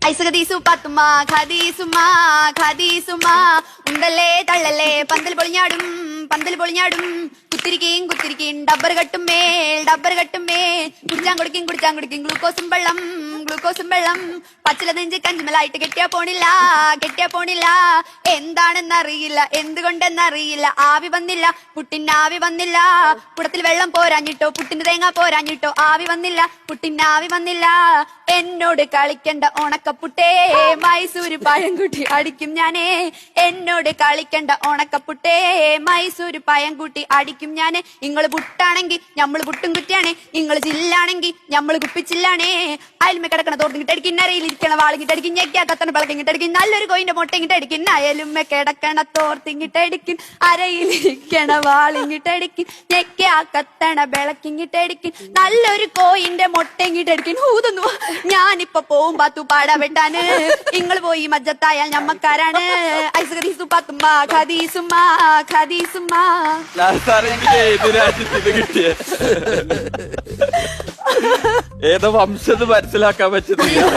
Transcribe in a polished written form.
ഐസകദീസു പാത്തുമ്മ ഖദീസുമ്മ ഉണ്ടല്ലേ തള്ളല്ലേ പന്തൽ പൊളിഞ്ഞാടും കുത്തിരിക്കും ഡബ്ബർ കട്ടും മേൽ കുടിച്ചാൻ കുടിക്കും ഗ്ലൂക്കോസും വെള്ളം പച്ചില നെഞ്ച് കഞ്ചുമലായിട്ട് കെട്ടിയാ പോണില്ല എന്താണെന്നറിയില്ല എന്തുകൊണ്ടെന്നറിയില്ല പുട്ടിനാവി വന്നില്ല കുടത്തിൽ വെള്ളം പോരാഞ്ഞിട്ടോ പുട്ടിന് തേങ്ങ പോരാഞ്ഞിട്ടോ ആവി വന്നില്ല എന്നോട് കളിക്കണ്ട ഉണക്കപ്പുട്ടേ മൈസൂര് പഴംകുട്ടി അടിക്കും ഞാനേ എന്നോട് കളിക്കണ്ട ഉണക്കപ്പുട്ടേ മൈസൂര് പഴംകുട്ടി അടിക്കും ഞാന് ഇങ്ങള് പുട്ടാണെങ്കി ഞമ്മള് പുട്ടും കുറ്റിയാണേ ഇങ്ങള് ചില്ലാണെങ്കി ഞമ്മള് കുപ്പിച്ചില്ലാണേ അയൽമ കിടക്കണ തോർത്തിങ്ങിട്ടടിക്കും അരയിലിരിക്കണ വാളിങ്ങിട്ടടിക്കും ഞെക്കാത്തണ പിളക്കിങ്ങിട്ടടിക്കും നല്ലൊരു കോയിന്റെ മുട്ടങ്ങിട്ടടിക്കും അയലുമ്മ കിടക്കണ തോർത്തിങ്ങിട്ടടിക്കും അരയിലിരിക്കണ വാളിങ്ങിട്ടടിക്കും ഞെക്കാത്തണ വിളക്കിങ്ങിട്ടടിക്കും നല്ലൊരു കോയിന്റെ മുട്ടങ്ങിട്ടടിക്കും ഊതുന്നു ഞാനിപ്പൊ പോവും പാത്തു പാട വെട്ടാന് ഇങ്ങള് പോയി മജ്ജത്തായാൽ ഞമ്മക്കാരാണ് ഐസകദീസു പാത്തുമ്മ ഖദീസുമ്മ ഏതോ വംശത്ത് മനസ്സിലാക്കാൻ പറ്റുന്നില്ല.